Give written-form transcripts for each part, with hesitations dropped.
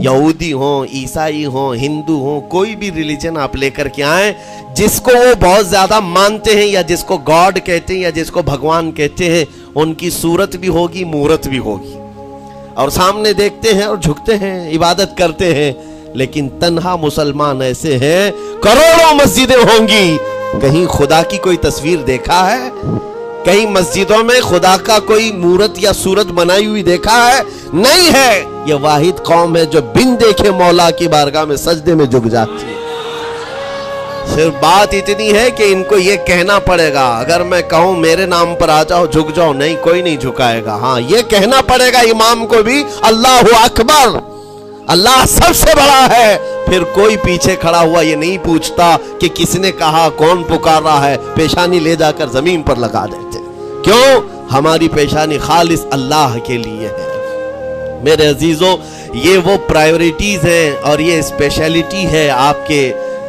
यहूदी हों, ईसाई हों, हिंदू हों, कोई भी रिलीजन आप लेकर के आए, जिसको वो बहुत ज्यादा मानते हैं या जिसको गॉड कहते हैं या जिसको भगवान कहते हैं, उनकी सूरत भी होगी, मूरत भी होगी, और सामने देखते हैं और झुकते हैं, इबादत करते हैं। लेकिन तन्हा मुसलमान ऐसे हैं, करोड़ों मस्जिदें होंगी, कहीं खुदा की कोई तस्वीर देखा है? कहीं मस्जिदों में खुदा का कोई मूरत या सूरत बनाई हुई देखा है? नहीं है। ये वाहिद कौम है जो बिन देखे मौला की बारगाह में सजदे में झुक जाती है। सिर्फ बात इतनी है कि इनको ये कहना पड़ेगा, अगर मैं कहूं मेरे नाम पर आ जाओ झुक जाओ, नहीं, कोई नहीं झुकाएगा। हाँ, ये कहना पड़ेगा इमाम को भी, अल्लाहु अकबर, अल्लाह सबसे बड़ा है। फिर कोई पीछे खड़ा हुआ ये नहीं पूछता कि किसने कहा, कौन पुकार रहा है, पेशानी ले जाकर जमीन पर लगा देते। क्यों? हमारी पेशानी खालिस अल्लाह के लिए है। मेरे अजीजों, ये वो प्रायोरिटीज हैं और ये स्पेशलिटी है आपके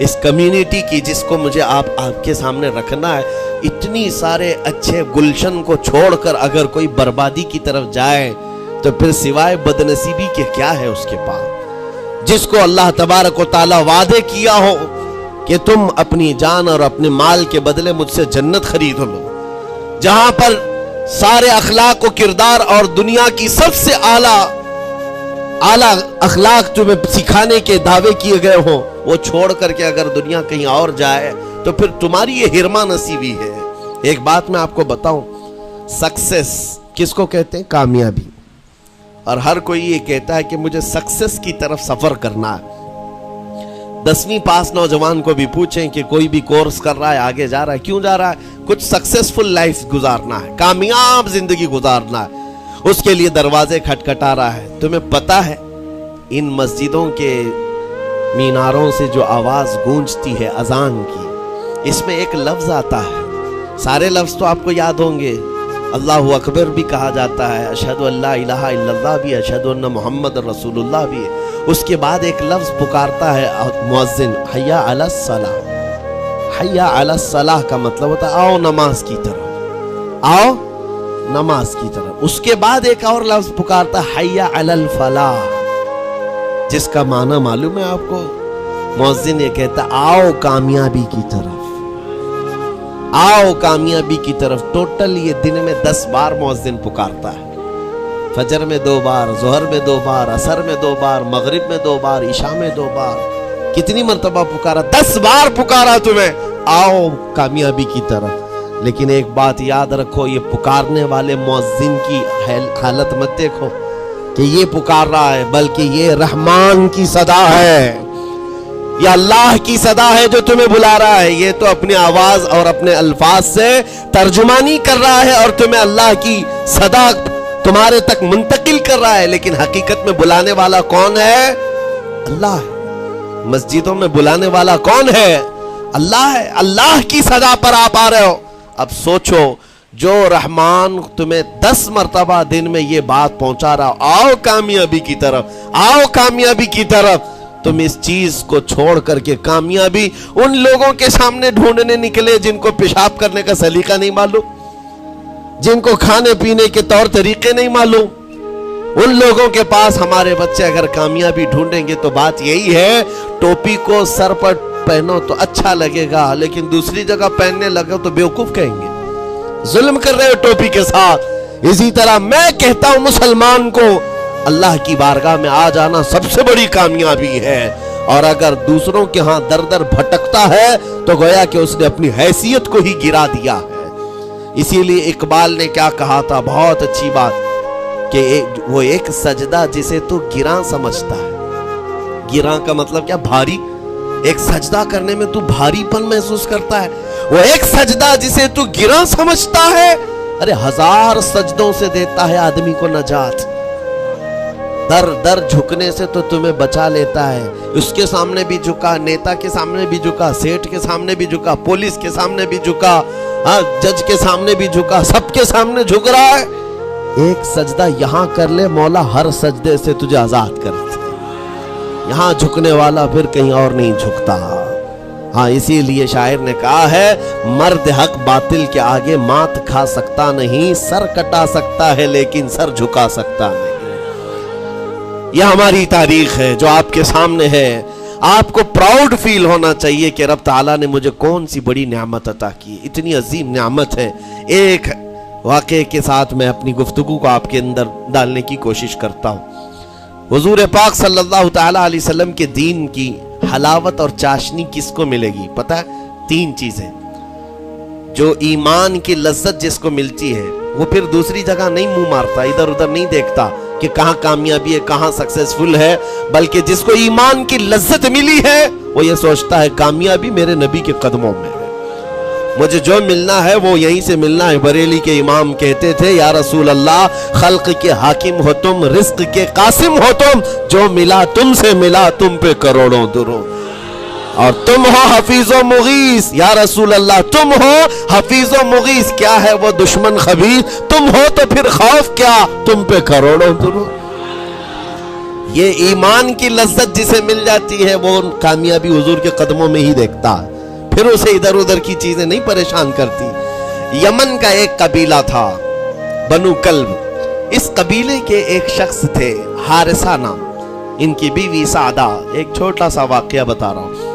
इस कम्युनिटी की, जिसको मुझे आपके सामने रखना है। इतनी सारे अच्छे गुलशन को छोड़कर अगर कोई बर्बादी की तरफ जाए तो फिर सिवाय बदनसीबी के क्या है उसके पास। जिसको अल्लाह तबारक व तआला वादे किया हो कि तुम अपनी जान और अपने माल के बदले मुझसे जन्नत खरीद लो, जहां पर सारे अखलाक व किरदार और दुनिया की सबसे आला अखलाक तुम्हें सिखाने के दावे किए गए हो, वो छोड़ करके अगर दुनिया कहीं और जाए तो फिर तुम्हारी ये हिरमा नसीबी है। एक बात मैं आपको बताऊं, सक्सेस किसको कहते हैं? कामयाबी। और हर कोई ये कहता है कि मुझे सक्सेस की तरफ सफर करना है। 10वीं पास नौजवान को भी पूछें कि कोई भी कोर्स कर रहा है, आगे जा रहा है, क्यों जा रहा है? कुछ सक्सेसफुल लाइफ गुजारना है, कामयाब जिंदगी गुजारना है, उसके लिए दरवाजे खटखटा रहा है। तुम्हें पता है इन मस्जिदों के मीनारों से जो आवाज गूंजती है अजान की, इसमें एक लफ्ज आता है, सारे लफ्ज तो आपको याद होंगे, अल्लाहु अकबर भी कहा जाता है, अशहदु अल्ला इलाहा इल्लल्लाह भी, अशहदु अन्ना मुहम्मद रसूलुल्लाह भी है। उसके बाद एक लफ्ज पुकारता है मुअज्जिन, हय्या अलस सलाह। हय्या अलस सलाह का मतलब होता है आओ नमाज की तरफ, आओ नमाज की तरफ। उसके बाद एक और लफ्ज पुकारता है हय्या अलल फलाह, जिसका माना मालूम है आपको? मुअज्जिन ये कहता आओ कामयाबी की तरफ, आओ कामयाबी की तरफ। टोटल ये दिन में 10 बार मुअज्जिन पुकारता है। फजर में 2 बार, जोहर में 2 बार, असर में 2 बार, मगरिब में 2 बार, ईशा में 2 बार। कितनी मर्तबा पुकारा? 10 बार पुकारा तुम्हें, आओ कामयाबी की तरफ। लेकिन एक बात याद रखो, ये पुकारने वाले मुअज्जिन की हालत मत देखो कि ये पुकार रहा है, बल्कि ये रहमान की सदा है, ये अल्लाह की सदा है जो तुम्हें बुला रहा है। ये तो अपनी आवाज और अपने अल्फाज से तर्जुमानी कर रहा है और तुम्हें अल्लाह की सदा तुम्हारे तक मुंतकिल कर रहा है। लेकिन हकीकत में बुलाने वाला कौन है? अल्लाह है। मस्जिदों में बुलाने वाला कौन है? अल्लाह है। अल्लाह की सदा पर आप आ रहे हो। अब सोचो, जो रहमान तुम्हें 10 मर्तबा दिन में ये बात पहुंचा रहा, आओ कामयाबी की तरफ, आओ कामयाबी की तरफ, तुम इस चीज को छोड़ करके कामयाबी उन लोगों के सामने ढूंढने निकले जिनको पेशाब करने का सलीका नहीं मालूम, जिनको खाने पीने के तौर तरीके नहीं मालूम। उन लोगों के पास हमारे बच्चे अगर कामयाबी ढूंढेंगे तो बात यही है, टोपी को सर पर पहनो तो अच्छा लगेगा, लेकिन दूसरी जगह पहनने लगे तो बेवकूफ कहेंगे, जुल्म कर रहे हो टोपी के साथ। इसी तरह मैं कहता हूं मुसलमान को अल्लाह की बारगाह में आ जाना सबसे बड़ी कामयाबी है। और अगर दूसरों के हाथ दर दर भटकता है तो गोया कि उसने अपनी हैसियत को ही गिरा दिया है। इसीलिए इकबाल ने क्या कहा था, बहुत अच्छी बात, कि वो एक सजदा जिसे तू गिरा समझता है। गिरा का मतलब क्या? भारी। एक सजदा करने में तू भारीपन महसूस करता है, वो एक सजदा जिसे तू गिरा समझता है, अरे 1000 सजदों से देता है आदमी को नजात। दर दर झुकने से तो तुम्हें बचा लेता है। उसके सामने भी झुका, नेता के सामने भी झुका, सेठ के सामने भी झुका, पुलिस के सामने भी झुका, जज के सामने भी झुका, सबके सामने झुक रहा है। एक सजदा यहां कर ले, मौला हर सजदे से तुझे आजाद कर दे। यहां झुकने वाला फिर कहीं और नहीं झुकता। हाँ, इसीलिए शायर ने कहा है, मर्द हक बातिल के आगे मात खा सकता नहीं, सर कटा सकता है लेकिन सर झुका सकता नहीं। یہ ہماری تاریخ ہے جو آپ کے سامنے ہے. آپ کو پراؤڈ فیل ہونا چاہیے کہ رب تعالیٰ نے مجھے کون سی بڑی نعمت عطا کی. اتنی عظیم نعمت ہے. ایک واقعے کے ساتھ میں اپنی گفتگو کو آپ کے اندر ڈالنے کی کوشش کرتا ہوں. حضور پاک صلی اللہ تعالیٰ علیہ وسلم کے دین کی حلاوت اور چاشنی کس کو ملے گی پتہ ہے؟ 3 چیزیں. جو ایمان کی لذت جس کو ملتی ہے وہ پھر دوسری جگہ نہیں منہ مارتا, ادھر ادھر نہیں دیکھتا کہ کہاں کامیابی ہے, کہاں سکسیسفل ہے, بلکہ جس کو ایمان کی لذت ملی ہے وہ یہ سوچتا ہے کامیابی میرے نبی کے قدموں میں ہے, مجھے جو ملنا ہے وہ یہیں سے ملنا ہے. بریلی کے امام کہتے تھے یا رسول اللہ خلق کے حاکم ہو تم, رزق کے قاسم ہو تم, جو ملا تم سے ملا تم پہ کروڑوں درود, اور تم ہو حفیظ و مغیث. یا رسول اللہ تم ہو حفیظ و مغیث, کیا ہے وہ دشمن خبیث, تم ہو تو پھر خوف کیا, تم پہ کروڑوں درود. یہ ایمان کی لذت جسے مل جاتی ہے وہ کامیابی حضور کے قدموں میں ہی دیکھتا ہے, پھر اسے ادھر ادھر کی چیزیں نہیں پریشان کرتی. یمن کا ایک قبیلہ تھا بنو کلب. اس قبیلے کے ایک شخص تھے حارثہ نام, ان کی بیوی سعدہ. ایک چھوٹا سا واقعہ بتا رہا ہوں.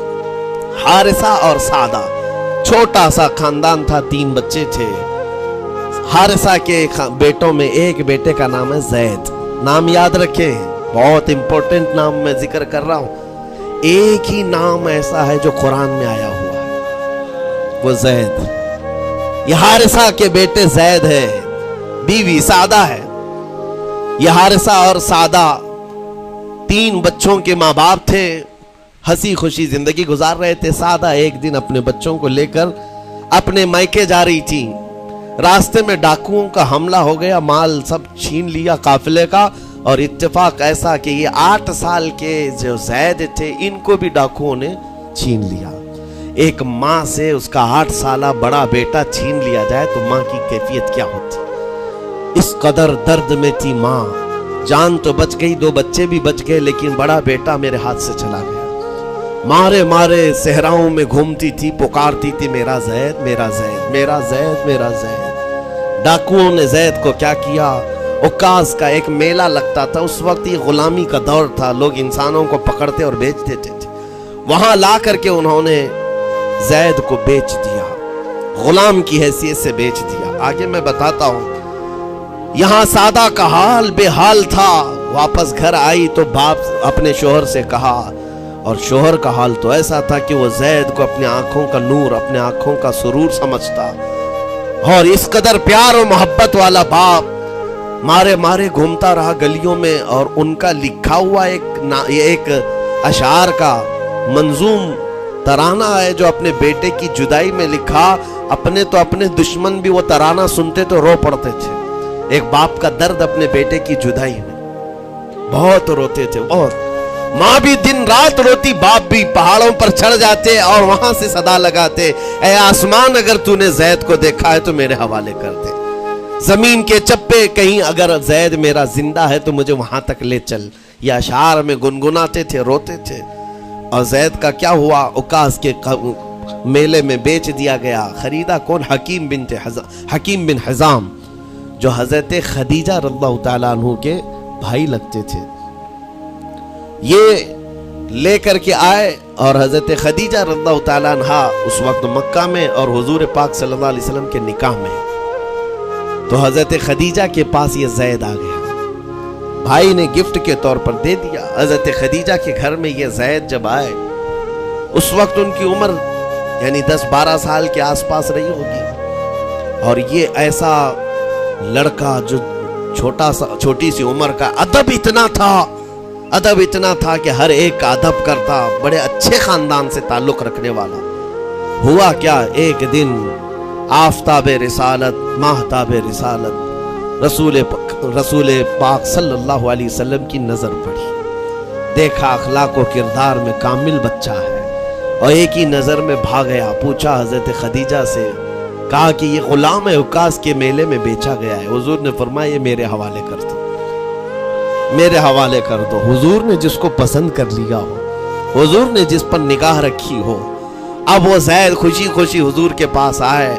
حارثہ اور سعدہ چھوٹا سا خاندان تھا, 3 بچے تھے. حارثہ کے بیٹوں میں ایک بیٹے کا نام ہے زید. نام یاد رکھیں, بہت امپورٹنٹ نام میں ذکر کر رہا ہوں. ایک ہی نام ایسا ہے جو قرآن میں آیا ہوا ہے, وہ زید. یہ حارثہ کے بیٹے زید ہے, بیوی سعدہ ہے. یہ حارثہ اور سعدہ 3 بچوں کے ماں باپ تھے, ہنسی خوشی زندگی گزار رہے تھے. سعدہ ایک دن اپنے بچوں کو لے کر اپنے مائکے جا رہی تھی. راستے میں ڈاکوؤں کا حملہ ہو گیا, مال سب چھین لیا قافلے کا, اور اتفاق ایسا کہ یہ 8 سال کے جو زید تھے ان کو بھی ڈاکوؤں نے چھین لیا. ایک ماں سے اس کا 8 سالہ بڑا بیٹا چھین لیا جائے تو ماں کی کیفیت کیا ہوتی. اس قدر درد میں تھی ماں. جان تو بچ گئی, 2 بچے بھی بچ گئے, لیکن بڑا بیٹا میرے ہاتھ سے چلا گیا. مارے مارے صحراؤں میں گھومتی تھی, پکارتی تھی میرا زید میرا زید میرا زید میرا زید. ڈاکوؤں نے زید کو کیا کیا, عکاظ کا ایک میلہ لگتا تھا. اس وقت یہ غلامی کا دور تھا, لوگ انسانوں کو پکڑتے اور بیچ دیتے تھے. وہاں لا کر کے انہوں نے زید کو بیچ دیا, غلام کی حیثیت سے بیچ دیا. آگے میں بتاتا ہوں. یہاں سعدہ کا حال بے حال تھا. واپس گھر آئی تو باپ اپنے شوہر سے کہا, اور شوہر کا حال تو ایسا تھا کہ وہ زید کو اپنے آنکھوں کا نور, اپنے آنکھوں کا سرور سمجھتا. اور اس قدر پیار و محبت والا باپ مارے مارے گھومتا رہا گلیوں میں. اور ان کا لکھا ہوا ایک اشعار کا منظوم ترانہ ہے جو اپنے بیٹے کی جدائی میں لکھا. اپنے تو اپنے دشمن بھی وہ ترانہ سنتے تو رو پڑتے تھے. ایک باپ کا درد اپنے بیٹے کی جدائی میں, بہت روتے تھے, بہت. ماں بھی دن رات روتی, باپ بھی پہاڑوں پر چڑھ جاتے اور وہاں سے صدا لگاتے, اے آسمان اگر تو نے زید کو دیکھا ہے تو میرے حوالے کر دے. زمین کے چپے کہیں اگر زید میرا زندہ ہے تو مجھے وہاں تک لے چل. یہ اشعار میں گنگناتے تھے, روتے تھے. اور زید کا کیا ہوا, عکاظ کے میلے میں بیچ دیا گیا. خریدا کون, حکیم بن حزام, جو حضرت خدیجہ رضی اللہ تعالیٰ عنہ کے بھائی لگتے تھے. یہ لے کر کے آئے اور حضرت خدیجہ رضی اللہ تعالیٰ عنہ اس وقت مکہ میں اور حضور پاک صلی اللہ علیہ وسلم کے نکاح میں. تو حضرت خدیجہ کے پاس یہ زید آ گیا, بھائی نے گفٹ کے طور پر دے دیا. حضرت خدیجہ کے گھر میں یہ زید جب آئے, اس وقت ان کی عمر یعنی 10-12 سال کے آس پاس رہی ہوگی. اور یہ ایسا لڑکا جو چھوٹی سی عمر کا, ادب اتنا تھا کہ ہر ایک کا ادب کرتا, بڑے اچھے خاندان سے تعلق رکھنے والا. ہوا کیا, ایک دن آفتاب رسالت, ماہتاب رسالت رسول پاک صلی اللہ علیہ وسلم کی نظر پڑی. دیکھا اخلاق و کردار میں کامل بچہ ہے, اور ایک ہی نظر میں بھاگ گیا. پوچھا حضرت خدیجہ سے, کہا کہ یہ غلام ہے, عکاظ کے میلے میں بیچا گیا ہے. حضور نے فرمایا یہ میرے حوالے کر دو, میرے حوالے کر دو. حضور نے جس کو پسند کر لیا ہو, حضور نے جس پر نگاہ رکھی ہو. اب وہ زید خوشی خوشی حضور کے پاس آئے.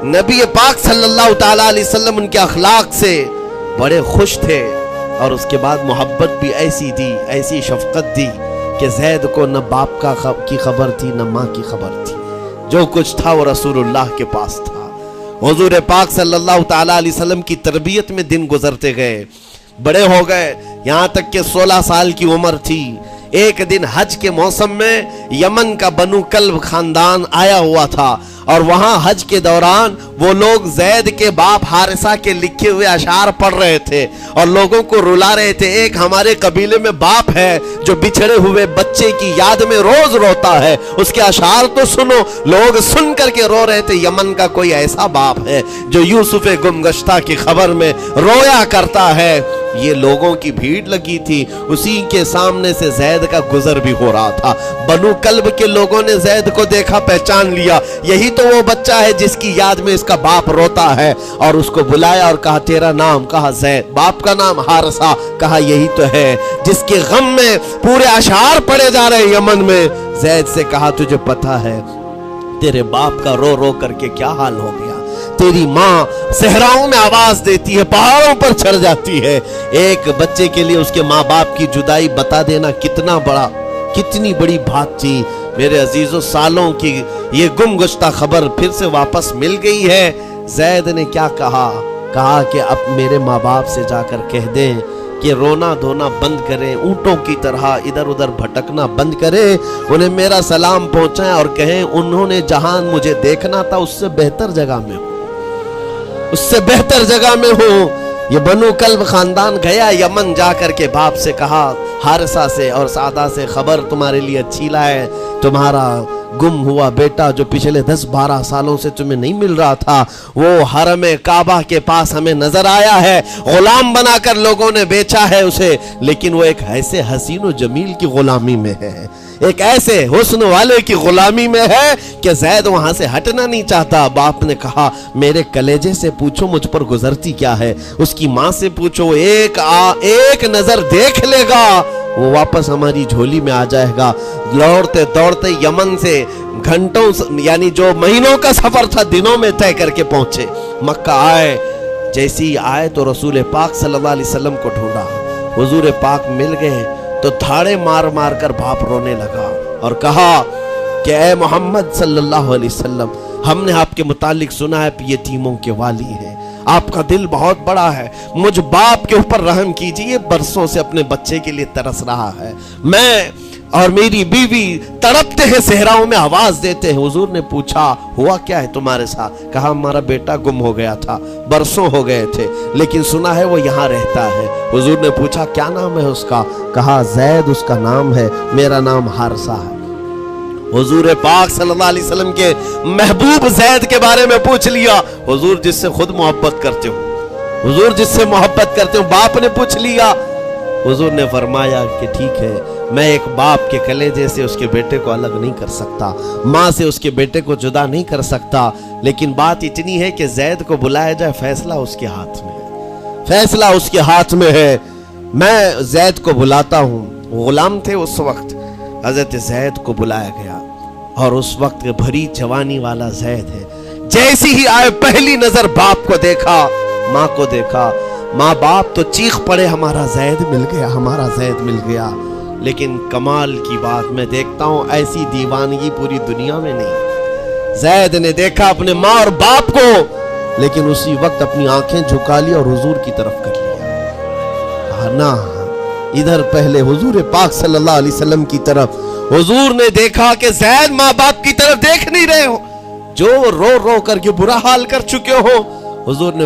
نبی پاک صلی اللہ تعالیٰ علیہ وسلم ان کے اخلاق سے بڑے خوش تھے, اور اس کے بعد محبت بھی ایسی دی، ایسی شفقت دی کہ زید کو نہ باپ کی خبر تھی نہ ماں کی خبر تھی، جو کچھ تھا وہ رسول اللہ کے پاس تھا۔ حضور پاک صلی اللہ تعالیٰ علیہ وسلم کی تربیت میں دن گزرتے گئے، بڑے ہو گئے، یہاں تک کہ 16 سال کی عمر تھی۔ ایک دن حج کے موسم میں یمن کا بنو کلب خاندان آیا ہوا تھا، اور وہاں حج کے دوران وہ لوگ زید کے باپ حارثہ کے لکھے ہوئے اشعار پڑھ رہے تھے اور لوگوں کو رلا رہے تھے۔ ایک ہمارے قبیلے میں باپ ہے جو بچھڑے ہوئے بچے کی یاد میں روز روتا ہے، اس کے اشعار تو سنو۔ لوگ سن کر کے رو رہے تھے، یمن کا کوئی ایسا باپ ہے جو یوسف گم گشتہ کی خبر میں رویا کرتا ہے۔ یہ لوگوں کی بھیڑ لگی تھی، اسی کے سامنے سے زید کا گزر بھی ہو رہا تھا۔ بنو کلب کے لوگوں نے زید کو دیکھا، پہچان لیا، یہی تو وہ بچہ ہے جس کی یاد میں اس کا باپ روتا ہے، اور اس کو بلایا اور کہا تیرا نام؟ کہا زید۔ باپ کا نام حارثہ؟ کہا یہی تو ہے جس کے غم میں پورے اشعار پڑے جا رہے یمن میں۔ زید سے کہا تجھے پتہ ہے تیرے باپ کا رو رو کر کے کیا حال ہو گیا؟ تیری ماں صحراؤں میں آواز دیتی ہے، پہاڑوں پر چڑھ جاتی ہے۔ ایک بچے کے لیے اس کے ماں باپ کی جدائی بتا دینا کتنی بڑی بات تھی۔ میرے عزیزو، سالوں کی یہ گم گشتہ خبر پھر سے واپس مل گئی ہے۔ زید نے کیا کہا کہ اب میرے ماں باپ سے جا کر کہہ دیں کہ رونا دھونا بند کریں، اونٹوں کی طرح ادھر ادھر بھٹکنا بند کریں، انہیں میرا سلام پہنچائیں اور کہیں انہوں نے جہاں مجھے دیکھنا تھا اس سے بہتر جگہ میں ہوں، اس سے بہتر جگہ میں ہوں۔ یہ بنو کلب خاندان گیا یمن، جا کر کے باپ سے کہا حارثہ سے اور سعدہ سے خبر تمہارے لیے اچھی لائے، تمہارا گم ہوا بیٹا جو پچھلے 10-12 سالوں سے تمہیں نہیں مل رہا تھا وہ حرم کعبہ کے پاس ہمیں نظر آیا ہے، غلام بنا کر لوگوں نے بیچا ہے اسے، لیکن وہ ایک ایسے حسین و جمیل کی غلامی میں ہے، ایک ایسے حسن والے کی غلامی میں ہے کہ زید وہاں سے ہٹنا نہیں چاہتا۔ باپ نے کہا میرے کلیجے سے پوچھو مجھ پر گزرتی کیا ہے، اس کی ماں سے پوچھو، ایک نظر دیکھ لے گا وہ واپس ہماری جھولی میں آ جائے گا۔ دوڑتے دوڑتے یمن سے گھنٹوں یعنی جو مہینوں کا سفر تھا دنوں میں طے کر کے پہنچے، مکہ آئے۔ جیسی آئے تو رسول پاک صلی اللہ علیہ وسلم کو ڈھونڈا، حضور پاک مل گئے تو دھاڑے مار مار کر باپ رونے لگا اور کہا کہ اے محمد صلی اللہ علیہ وسلم، ہم نے آپ کے متعلق سنا ہے یتیموں کے والی ہیں، آپ کا دل بہت بڑا ہے، مجھ باپ کے اوپر رحم کیجئے، برسوں سے اپنے بچے کے لیے ترس رہا ہے، میں اور میری بیوی تڑپتے ہیں، صحراؤں میں آواز دیتے ہیں۔ حضور نے پوچھا ہوا کیا ہے تمہارے ساتھ؟ کہا ہمارا بیٹا گم ہو گیا تھا، برسوں ہو گئے تھے، لیکن سنا ہے وہ یہاں رہتا ہے۔ حضور نے پوچھا کیا نام ہے اس کا؟ کہا زید اس کا نام ہے، میرا نام حارثہ ہے۔ حضور پاک صلی اللہ علیہ وسلم کے محبوب زید کے بارے میں پوچھ لیا، حضور جس سے خود محبت کرتے ہو، حضور جس سے محبت کرتے ہو، باپ نے پوچھ لیا۔ حضور نے فرمایا کہ ٹھیک ہے، میں ایک باپ کے کلیجے سے اس کے بیٹے کو الگ نہیں کر سکتا، ماں سے اس کے بیٹے کو جدا نہیں کر سکتا، لیکن بات اتنی ہے کہ زید کو بلایا جائے، فیصلہ اس کے ہاتھ میں ہے، فیصلہ اس کے ہاتھ میں ہے۔ میں زید کو بلاتا ہوں۔ غلام تھے اس وقت، حضرت زید کو بلایا گیا اور اس وقت بھری جوانی والا زید ہے، جیسی ہی آئے پہلی نظر باپ کو دیکھا، ماں کو دیکھا، ماں باپ تو چیخ پڑے ہمارا زید مل گیا، ہمارا زید مل گیا۔ لیکن کمال کی بات میں دیکھتا ہوں ایسی دیوانگی پوری دنیا میں نہیں۔ زید نے دیکھا اپنے ماں اور باپ کو، لیکن اسی وقت اپنی آنکھیں جھکا لی اور حضور کی طرف کر لیا، کہا نہ ادھر پہلے حضور پاک صلی اللہ علیہ وسلم کی طرف۔ حضور نے دیکھا کہ زید ماں باپ کی طرف دیکھ نہیں رہے ہو، جو رو رو کر کے برا حال کر چکے ہو۔ حضور نے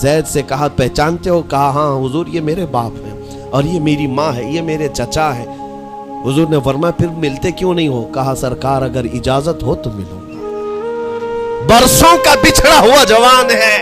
زید سے کہا پہچانتے ہو؟ کہا ہاں حضور یہ میرے باپ ہیں اور یہ میری ماں ہے، یہ میرے چچا ہے۔ حضور نے فرمایا پھر ملتے کیوں نہیں ہو؟ کہا سرکار اگر اجازت ہو تو ملوں گا، برسوں کا بچھڑا ہوا جوان ہے،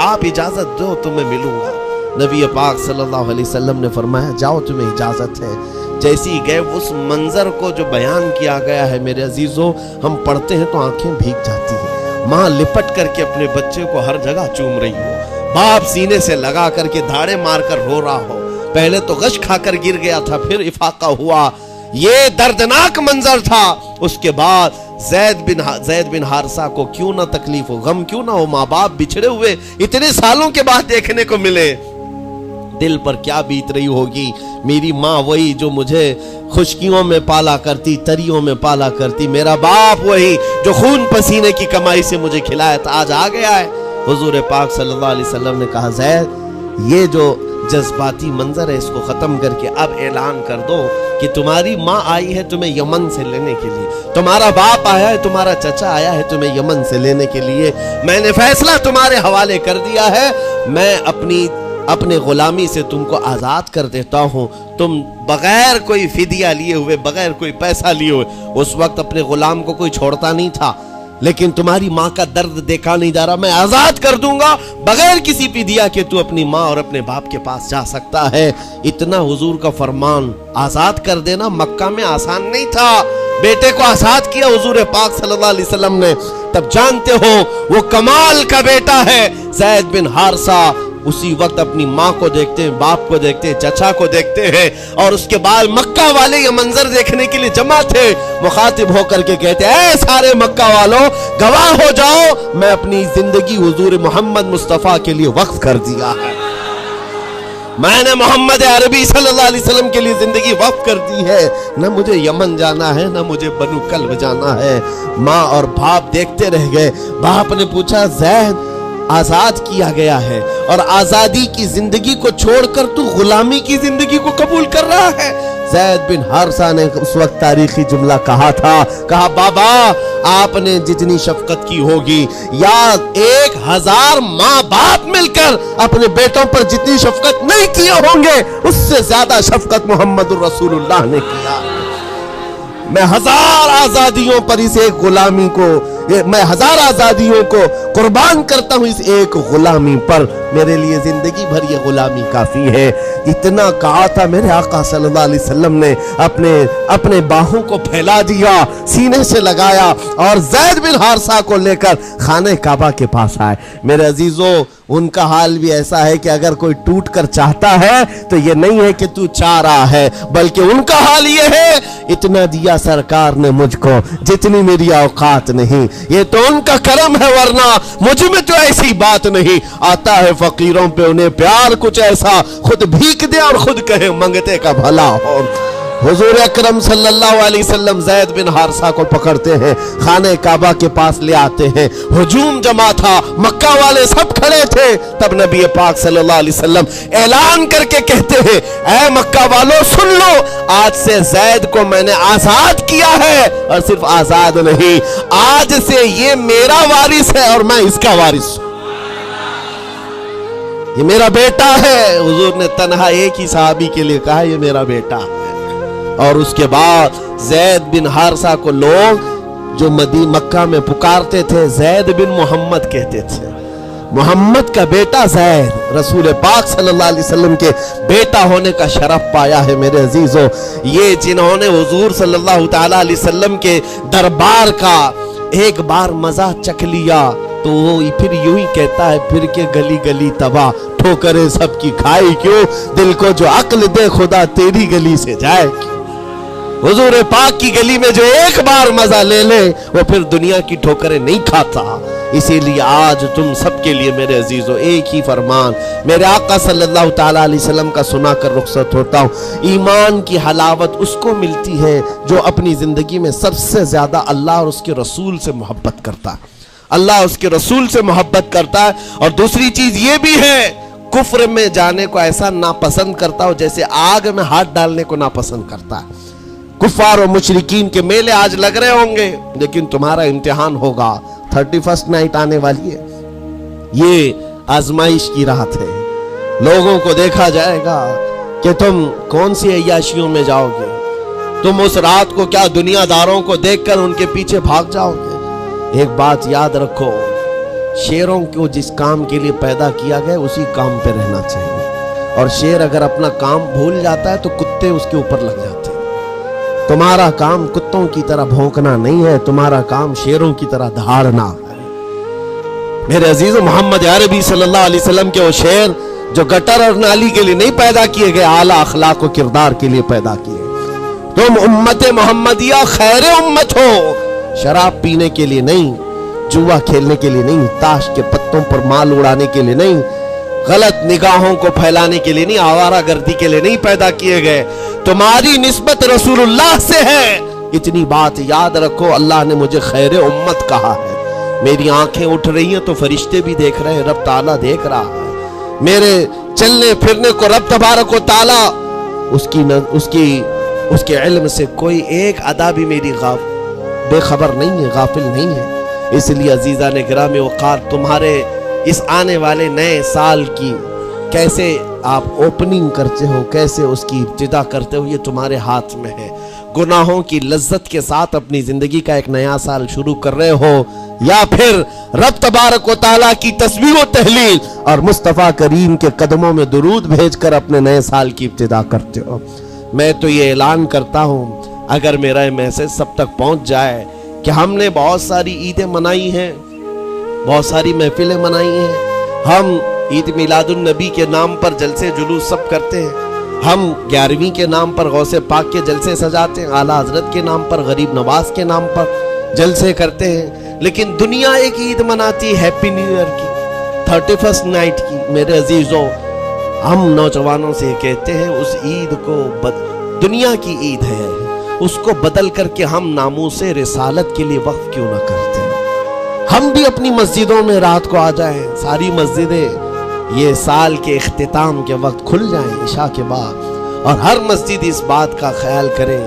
آپ اجازت دو تو میں ملوں گا۔ نبی پاک صلی اللہ علیہ وسلم نے فرمایا جاؤ تمہیں اجازت ہے۔ جیسی گئے اس منظر کو جو بیان کیا گیا ہے میرے عزیزوں، ہم پڑھتے ہیں تو آنکھیں بھیگ جاتی ہیں۔ ماں لپٹ کر کے اپنے بچے کو ہر جگہ چوم رہی ہو، باپ سینے سے لگا کر کے دھاڑے مار کر رو رہا ہو، پہلے تو غش کھا کر گر گیا تھا، پھر افاقہ ہوا، یہ دردناک منظر تھا۔ اس کے بعد زید بن حارثہ کو کیوں نہ تکلیف ہو، غم کیوں نہ ہو، ماں باپ بچھڑے ہوئے اتنے سالوں کے بعد دیکھنے کو ملے۔ दिल पर क्या बीत रही होगी। मेरी माँ वही जो मुझे खुशकियों में पाला करती, तरियों में पाला करती, मेरा बाप वही जो खून पसीने की कमाई से मुझे खिलाया था, आज आ गया है। हुजूर पाक सल्लल्लाहु अलैहि वसल्लम ने कहा, ज़ैद ये जो जज्बाती मंजर है इसको खत्म करके अब ऐलान कर दो कि तुम्हारी माँ आई है तुम्हें यमन से लेने के लिए, तुम्हारा बाप आया है, तुम्हारा चचा आया है तुम्हें यमन से लेने के लिए। मैंने फैसला तुम्हारे हवाले कर दिया है, मैं अपने गुलामी से तुमको आज़ाद कर देता हूँ। तुम बगैर कोई फिदिया लिए हुए, बगैर कोई पैसा लिए हुए, उस वक्त अपने गुलाम को कोई छोड़ता नहीं था, लेकिन तुम्हारी माँ का दर्द देखा नहीं जा रहा, मैं आज़ाद कर दूंगा, बगैर किसी फिदिया के तू अपनी माँ और अपने बाप के पास जा सकता है। इतना हुजूर का फरमान, आज़ाद कर देना मक्का में आसान नहीं था। बेटे को आज़ाद किया हुजूर पाक सल्लल्लाहु अलैहि वसल्लम ने, तब जानते हो वो कमाल का बेटा है ज़ैद बिन हारिसा। उसी वक्त अपनी माँ को देखते हैं, बाप को देखते हैं, चचा को देखते हैं, और उसके बाद मक्का वाले ये मंजर देखने के लिए जमा थे। मुखातिब होकर के कहते हैं, ऐ सारे मक्का वालों गवाह हो जाओ, मैं अपनी जिंदगी हुजूर मोहम्मद मुस्तफ़ा के लिए वक्फ कर दिया है। मैंने मोहम्मद अरबी सल्लल्लाहु अलैहि वसल्लम के लिए जिंदगी वक्फ कर दी है। न मुझे यमन जाना है, न मुझे बनु कल्ब जाना है। माँ और बाप देखते रह गए। बाप ने पूछा, ज़ैद आजाद किया गया है और आजादी की जिंदगी को छोड़कर तू गुलामी की जिंदगी को कबूल कर रहा है। ज़ैद बिन हारिसा ने उस वक्त तारीखी जुमला कहा था, कहा बाबा आपने जितनी शफकत की होगी या 1000 माँ बाप मिलकर अपने बेटों पर जितनी शफकत नहीं किए होंगे, उससे ज्यादा शफकत मोहम्मदुर रसूलुल्लाह ने किया। मैं 1000 आजादियों पर इस एक गुलामी को, मैं 1000 आजादियों को कुर्बान करता हूं इस एक गुलामी पर, मेरे लिए जिंदगी भर ये गुलामी काफी है। इतना कहा था मेरे आका सल्लल्लाहु अलैहि वसल्लम ने अपने बाहों को फैला दिया, सीने से लगाया और ज़ैद बिन हारिसा को लेकर खाने काबा के पास आए। मेरे अजीजों, उनका हाल भी ऐसा है कि अगर कोई टूट कर चाहता है तो ये नहीं है कि तू चाह रहा है, बल्कि उनका हाल ये है, इतना दिया सरकार ने मुझको जितनी मेरी औकात नहीं, ये तो उनका करम है, वरना मुझ में तो ऐसी बात नहीं। आता है फकीरों पे उन्हें प्यार कुछ ऐसा, खुद भीख दे और खुद कहे मंगते का भला हो। हुजूर अकरम सल्लल्लाहु अलैहि वसल्लम ज़ैद बिन हारिसा को पकड़ते हैं, खाने काबा के पास ले आते हैं। हुजूम जमा था, मक्का वाले सब खड़े थे। तब नबी पाक सल्लल्लाहु अलैहि वसल्लम ऐलान करके कहते हैं, ऐ मक्का वालों सुन लो, आज से ज़ैद को मैंने आजाद किया है, और सिर्फ आजाद नहीं, आज से ये मेरा वारिस है और मैं इसका वारिस हूं, ये मेरा बेटा है। हुजूर ने तन्हा एक ही सहाबी के लिए कहा, ये मेरा बेटा है। और उसके बाद ज़ैद बिन हारिसा को लोग जो मक्का में पुकारते थे ज़ैद बिन मोहम्मद कहते थे। मोहम्मद का बेटा ज़ैद, रसूल पाक सल्लल्लाहु अलैहि वसल्लम के बेटा होने का शरफ पाया है। मेरे अजीजों, ये जिन्होंने हुजूर सल्लल्लाहु ताला अलैहि वसल्लम के दरबार का एक बार मजा चख लिया तो वो फिर यूं ही कहता है, फिर के गली गली तबाह, ठोकरें सबकी खाई क्यों, दिल को जो अक्ल दे खुदा तेरी गली से जाए। हुजूर पाक की गली में जो एक बार मजा ले ले वो फिर दुनिया की ठोकरें नहीं खाता। इसीलिए आज तुम सबके लिए मेरे अजीजों एक ही फरमान मेरे आका सल्लल्लाहु ताला अलैहि वसल्लम का सुनाकर रुखसत होता हूँ। ईमान की हलावत उसको मिलती है जो अपनी जिंदगी में सबसे ज्यादा अल्लाह और उसके रसूल से मोहब्बत करता है, अल्लाह उसके रसूल से मोहब्बत करता है। और दूसरी चीज ये भी है, कुफ्र में जाने को ऐसा नापसंद करता हो जैसे आग में हाथ डालने को नापसंद करता है। कुफार और मुशरिकीन के मेले आज लग रहे होंगे, लेकिन तुम्हारा इम्तिहान होगा। 31st नाइट आने वाली है, ये आजमाइश की रात है। लोगों को देखा जाएगा कि तुम कौन सी अय्याशियों में जाओगे। तुम उस रात को क्या दुनियादारों को देखकर उनके पीछे भाग जाओगे। एक बात याद रखो, शेरों को जिस काम के लिए पैदा किया गया उसी काम पे रहना चाहिए, और शेर अगर अपना काम भूल जाता है तो कुत्ते उसके ऊपर लग जाते हैं। तुम्हारा काम कुत्तों की तरह भौंकना नहीं है, तुम्हारा काम शेरों की तरह दहाड़ना है। मेरे अजीज, मोहम्मद अरबी सल्लल्लाहु अलैहि वसल्लम के वो शेर जो गटर और नाली के लिए नहीं पैदा किए गए, आला अखलाक और किरदार के लिए पैदा किए। तुम उम्मत मोहम्मदिया खैर उम्मत हो, शराब पीने के लिए नहीं, जुआ खेलने के लिए नहीं, ताश के पत्तों पर माल उड़ाने के लिए नहीं, गलत निगाहों को फैलाने के लिए नहीं, आवारा गर्दी के लिए नहीं पैदा किए गए। तुम्हारी निस्बत रसूलुल्लाह से है। इतनी बात याद रखो, अल्लाह ने मुझे खैर उम्मत कहा है। मेरी आंखें उठ रही हैं तो फरिश्ते भी देख रहे हैं, रब ताला देख रहा है। मेरे चलने फिरने को रब तबारक व ताला उसके इल्म से कोई एक अदा भी मेरी बेखबर नहीं है, गाफिल नहीं है। इसलिए अजीजा ने गिरामी वक़ार, तुम्हारे इस आने वाले नए साल की कैसे आप ओपनिंग करते हो, कैसे उसकी इब्तिदा करते हो, ये तुम्हारे हाथ में है। गुनाहों की लज्जत के साथ अपनी जिंदगी का एक नया साल शुरू कर रहे हो, या फिर रब तबारक व तआला की तस्बीह व तहलील और मुस्तफ़ा करीम के कदमों में दुरूद भेजकर अपने नए साल की इब्तिदा करते हो। मैं तो ये ऐलान करता हूँ, अगर मेरा ये मैसेज सब तक पहुँच जाए कि हमने बहुत सारी ईदें मनाई हैं, बहुत सारी महफिलें मनाई हैं, हम ईद मिलादुन नबी के नाम पर जलसे जुलूस सब करते हैं, हम 11वीं के नाम पर गौसे पाक के जलसे सजाते हैं, आला हजरत के नाम पर, गरीब नवाज के नाम पर जलसे करते हैं, लेकिन दुनिया एक ईद मनाती है हैप्पी न्यू ईयर की, 31st नाइट की। मेरे अजीजों, हम नौजवानों से कहते हैं उस ईद को दुनिया की ईद है, उसको बदल करके हम नामूसे रिसालत के लिए वक्फ क्यों ना करते हैं। हम भी अपनी मस्जिदों में रात को आ जाएं, सारी मस्जिदें ये साल के इख्तिताम के वक्त खुल जाएं इशा के बाद, और हर मस्जिद इस बात का ख्याल करे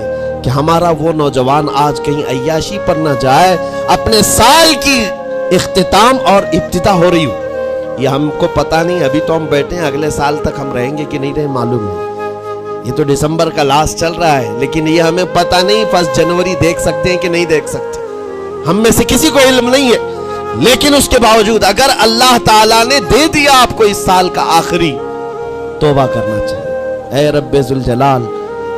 कि हमारा वो नौजवान आज कहीं अय्याशी पर न जाए, अपने साल की इख्तिताम और इब्तिदा हो रही हो। ये हमको पता नहीं, अभी तो हम बैठे हैं, अगले साल तक हम रहेंगे कि नहीं रहे मालूम है। ये तो दिसंबर का लास्ट चल रहा है, लेकिन ये हमें पता नहीं 1 जनवरी देख सकते हैं कि नहीं देख सकते, हम में से किसी को इल्म नहीं है। लेकिन उसके बावजूद अगर अल्लाह ताला ने दे दिया आपको इस साल का आखिरी, तौबा करना चाहिए। ऐ रब्बे जुल जलाल,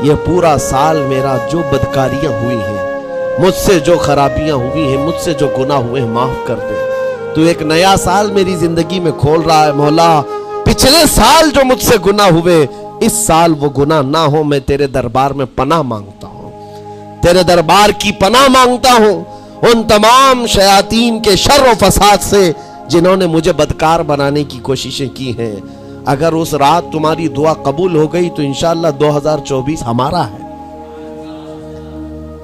ये पूरा साल मेरा जो बदकारियां हुई हैं, मुझसे जो खराबियां हुई हैं, मुझसे जो गुनाह हुए हैं, माफ कर दे। तू एक नया साल मेरी जिंदगी में खोल रहा है मौला, पिछले साल जो मुझसे गुनाह हुए, इस साल वो गुनाह ना हो। मैं तेरे दरबार में पनाह मांगता हूँ, तेरे दरबार की पनाह मांगता हूँ उन तमाम शयातीन के शर व फसाद से जिन्होंने मुझे बदकार बनाने की कोशिशें की हैं। अगर उस रात तुम्हारी दुआ कबूल हो गई तो इंशाअल्लाह 2024 हमारा है।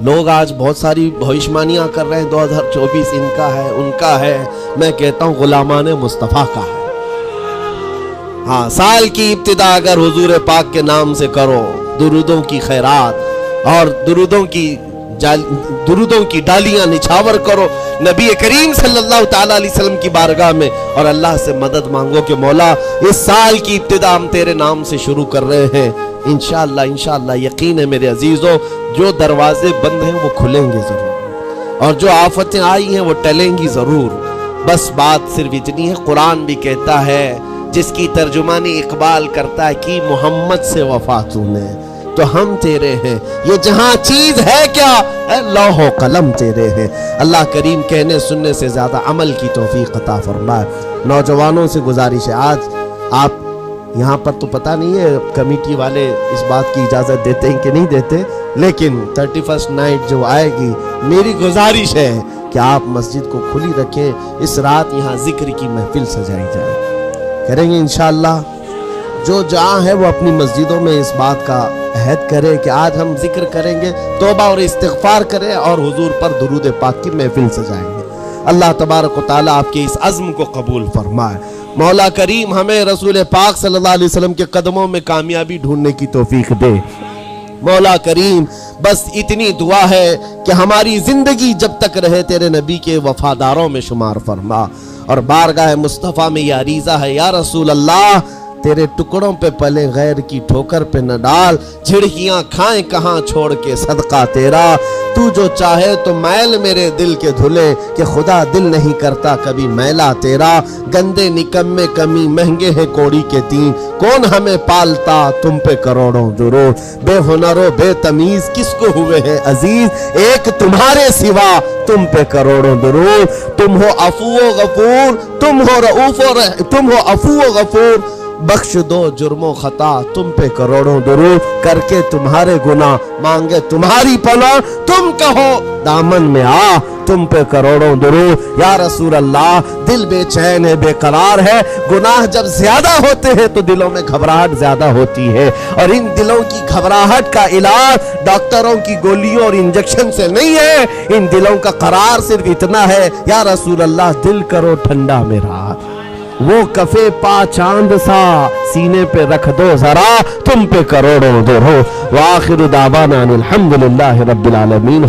लोग आज बहुत सारी भविष्यवाणियां कर रहे हैं, 2024 इनका है, उनका है। मैं कहता हूं गुलामाने मुस्तफा का है। हाँ, साल की इब्तिदा अगर हुजूर पाक के नाम से करो, दुरूदों की खैरात और दुरूदों की डालियां निछावर करो नबी करीम सल्लल्लाहु ताला अलैहि वसल्लम की बारगाह में, और अल्लाह से मदद मांगो कि मौला इस साल की इब्तिदा हम तेरे नाम से शुरू कर रहे हैं। इंशाअल्लाह इंशाअल्लाह यकीन है मेरे अजीजों, जो दरवाजे बंद हैं वो खुलेंगे जरूर, और जो आफतें आई हैं वो टलेंगी जरूर। बस बात सिर्फ इतनी है, कुरान भी कहता है, जिसकी तर्जुमानी इकबाल करता है कि मोहम्मद से वफा तूने तो हम तेरे हैं, ये जहां चीज है क्या है, लौहो कलम तेरे हैं। अल्लाह करीम कहने सुनने से ज्यादा अमल की तौफीक अता फरमाए। नौजवानों से गुजारिश है, आज आप यहाँ पर तो पता नहीं है कमेटी वाले इस बात की इजाजत देते हैं कि नहीं देते, लेकिन 31st नाइट जो आएगी, मेरी गुजारिश है कि आप मस्जिद को खुली रखें। इस रात यहाँ जिक्र की महफिल सजाई जाए, करेंगे इंशाअल्लाह। जो जहाँ है वो अपनी मस्जिदों में इस बात का अहद करे कि आज हम जिक्र करेंगे, तौबा और इस्तिग़फ़ार करें और हुजूर पर दुरूद पाक की महफिल सजाएंगे। अल्लाह तबारक व तआला आपके इस अज़्म को कबूल फरमाए। मौला करीम हमें रसूल पाक सल्लल्लाहु अलैहि वसल्लम के कदमों में कामयाबी ढूंढने की तौफीक दे। मौला करीम बस इतनी दुआ है कि हमारी जिंदगी जब तक रहे तेरे नबी के वफादारों में शुमार फरमा, और बारगाह मुस्तफ़ा में यह अरीज़ा है, या रसूल अल्लाह तेरे टुकड़ों पे पले गैर की ठोकर पे न डाल, झिड़कियां खाएं कहाँ छोड़ के सदका तेरा। तू जो चाहे तो मैल मेरे दिल के धुले, कि खुदा दिल नहीं करता कभी मैला तेरा। गंदे निकम्मे कमी महंगे हैं कौड़ी के 3, कौन हमें पालता तुम पे करोड़ों जुरूर। बेहुनरो बेतमीज किसको हुए हैं अजीज, एक तुम्हारे सिवा तुम पे करोड़ों दुरूर। तुम हो अफू गफूर, तुम हो रऊफ, तुम हो अफू गफूर, بخش دو جرم و خطا تم پہ کروڑوں درود کر کے تمہارے گناہ مانگے تمہاری پناہ تم کہو دامن میں آ تم پہ کروڑوں درود یا رسول اللہ دل بے چین ہے بے قرار ہے گناہ جب زیادہ ہوتے ہیں تو دلوں میں گھبراہٹ زیادہ ہوتی ہے اور ان دلوں کی گھبراہٹ کا علاج ڈاکٹروں کی گولیوں اور انجیکشن سے نہیں ہے ان دلوں کا قرار صرف اتنا ہے یا رسول اللہ دل کرو ٹھنڈا میرا وہ کفے پا چاند سا سینے پہ رکھ دو ذرا تم پہ کروڑوں درود وآخر دعوانا الحمدللہ رب العالمین.